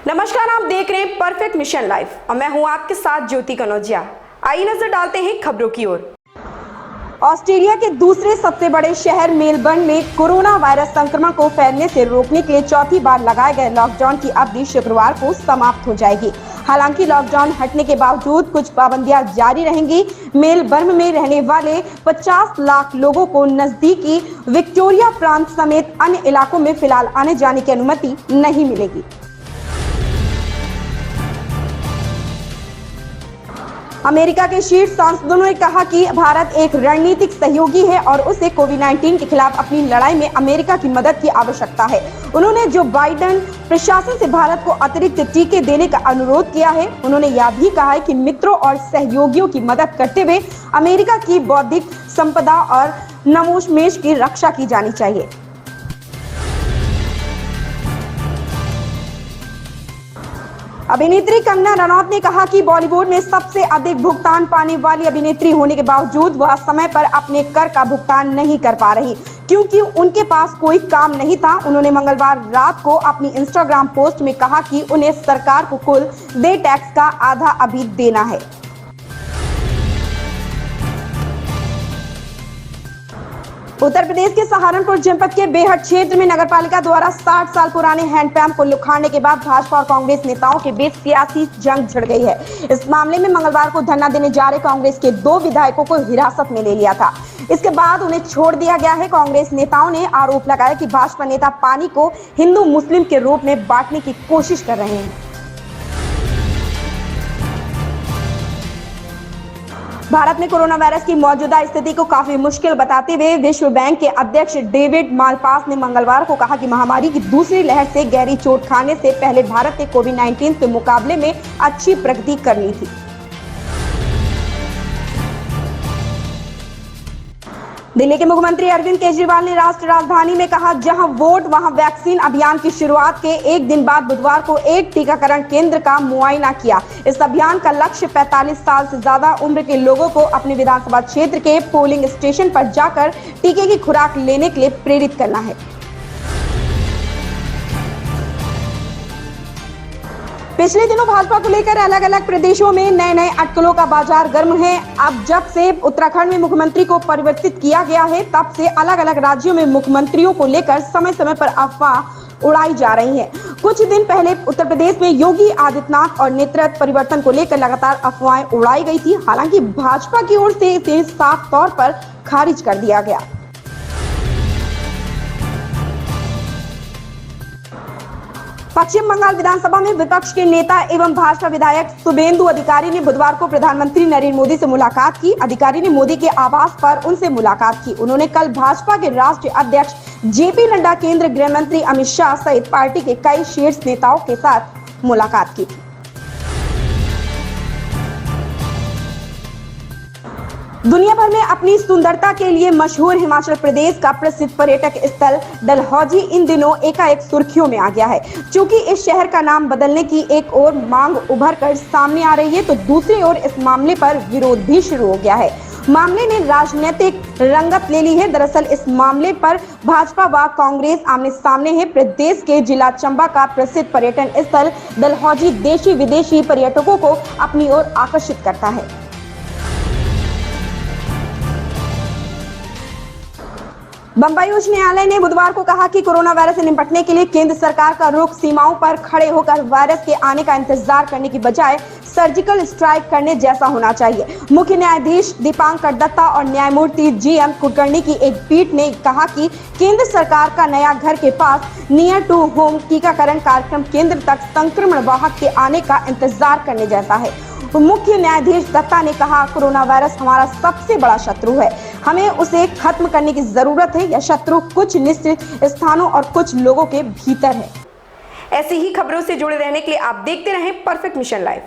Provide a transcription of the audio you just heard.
नमस्कार, आप देख रहे हैं परफेक्ट मिशन लाइव और मैं हूं आपके साथ ज्योति कनौजिया। आइए नजर डालते हैं खबरों की ओर। ऑस्ट्रेलिया के दूसरे सबसे बड़े शहर मेलबर्न में कोरोना वायरस संक्रमण को फैलने से रोकने के लिए चौथी बार लगाए गए लॉकडाउन की अवधि शुक्रवार को समाप्त हो जाएगी। हालांकि लॉकडाउन हटने के बावजूद कुछ पाबंदियां जारी रहेंगी। मेलबर्न में रहने वाले 50 लाख लोगों को नजदीकी विक्टोरिया प्रांत समेत अन्य इलाकों में फिलहाल आने जाने की अनुमति नहीं मिलेगी। अमेरिका के शीर्ष सांसदों ने कहा कि भारत एक रणनीतिक सहयोगी है और उसे कोविड-19 के खिलाफ अपनी लड़ाई में अमेरिका की मदद की आवश्यकता है। उन्होंने जो बाइडेन प्रशासन से भारत को अतिरिक्त टीके देने का अनुरोध किया है। उन्होंने यह भी कहा है कि मित्रों और सहयोगियों की मदद करते हुए अमेरिका की बौद्धिक संपदा और नवोन्मेष की रक्षा की जानी चाहिए। अभिनेत्री कंगना रनौत ने कहा कि बॉलीवुड में सबसे अधिक भुगतान पाने वाली अभिनेत्री होने के बावजूद वह समय पर अपने कर का भुगतान नहीं कर पा रही क्योंकि उनके पास कोई काम नहीं था। उन्होंने मंगलवार रात को अपनी इंस्टाग्राम पोस्ट में कहा कि उन्हें सरकार को कुल देय टैक्स का आधा अभी देना है। उत्तर प्रदेश के सहारनपुर जनपद के बेहट क्षेत्र में नगरपालिका द्वारा 60 साल पुराने हैंडपंप को उखाड़ने के बाद भाजपा और कांग्रेस नेताओं के बीच सियासी जंग छिड़ गई है। इस मामले में मंगलवार को धरना देने जा रहे कांग्रेस के 2 विधायकों को हिरासत में ले लिया था। इसके बाद उन्हें छोड़ दिया गया है। कांग्रेस नेताओं ने आरोप लगाया कि भाजपा नेता पानी को हिंदू मुस्लिम के रूप में बांटने की कोशिश कर रहे हैं। भारत में कोरोना वायरस की मौजूदा स्थिति को काफी मुश्किल बताते हुए विश्व बैंक के अध्यक्ष डेविड मालपास ने मंगलवार को कहा कि महामारी की दूसरी लहर से गहरी चोट खाने से पहले भारत ने कोविड-19 के मुकाबले में अच्छी प्रगति करनी थी। दिल्ली के मुख्यमंत्री अरविंद केजरीवाल ने राष्ट्रीय राजधानी में कहा, जहां वोट वहां वैक्सीन अभियान की शुरुआत के एक दिन बाद बुधवार को एक टीकाकरण केंद्र का मुआयना किया। इस अभियान का लक्ष्य 45 साल से ज्यादा उम्र के लोगों को अपने विधानसभा क्षेत्र के पोलिंग स्टेशन पर जाकर टीके की खुराक लेने के लिए प्रेरित करना है। पिछले दिनों भाजपा को लेकर अलग अलग प्रदेशों में नए अटकलों का बाजार गर्म है। अब जब से उत्तराखंड में मुख्यमंत्री को परिवर्तित किया गया है, तब से अलग अलग राज्यों में मुख्यमंत्रियों को लेकर समय समय पर अफवाह उड़ाई जा रही है। कुछ दिन पहले उत्तर प्रदेश में योगी आदित्यनाथ और नेतृत्व परिवर्तन को लेकर लगातार अफवाहें उड़ाई गई थी। हालांकि भाजपा की ओर से इसे साफ तौर पर खारिज कर दिया गया। पश्चिम बंगाल विधानसभा में विपक्ष के नेता एवं भाजपा विधायक शुभेंदु अधिकारी ने बुधवार को प्रधानमंत्री नरेंद्र मोदी से मुलाकात की। अधिकारी ने मोदी के आवास पर उनसे मुलाकात की। उन्होंने कल भाजपा के राष्ट्रीय अध्यक्ष जेपी नड्डा, केंद्रीय गृह मंत्री अमित शाह सहित पार्टी के कई शीर्ष नेताओं के साथ मुलाकात की। दुनिया भर में अपनी सुंदरता के लिए मशहूर हिमाचल प्रदेश का प्रसिद्ध पर्यटक स्थल डलहौजी इन दिनों एकाएक सुर्खियों में आ गया है। चूंकि इस शहर का नाम बदलने की एक और मांग उभर कर सामने आ रही है, तो दूसरी ओर इस मामले पर विरोध भी शुरू हो गया है। मामले ने राजनीतिक रंगत ले ली है। दरअसल इस मामले पर भाजपा व कांग्रेस आमने सामने है। प्रदेश के जिला चंबा का प्रसिद्ध पर्यटन स्थल डलहौजी देशी विदेशी पर्यटकों को अपनी ओर आकर्षित करता है। बंबई उच्च न्यायालय ने बुधवार को कहा कि कोरोना वायरस से निपटने के लिए केंद्र सरकार का रुख सीमाओं पर खड़े होकर वायरस के आने का इंतजार करने की बजाय सर्जिकल स्ट्राइक करने जैसा होना चाहिए। मुख्य न्यायाधीश दीपांकर दत्ता और न्यायमूर्ति जी.एम. कुलकर्णी की एक पीठ ने कहा कि केंद्र सरकार का नया घर के पास नियर टू होम टीकाकरण कार्यक्रम केंद्र तक संक्रमण वाहक के आने का इंतजार करने जैसा है। मुख्य न्यायाधीश दत्ता ने कहा, कोरोना वायरस हमारा सबसे बड़ा शत्रु है। हमें उसे खत्म करने की जरूरत है। यह शत्रु कुछ निश्चित स्थानों और कुछ लोगों के भीतर है। ऐसी ही खबरों से जुड़े रहने के लिए आप देखते रहें परफेक्ट मिशन लाइव।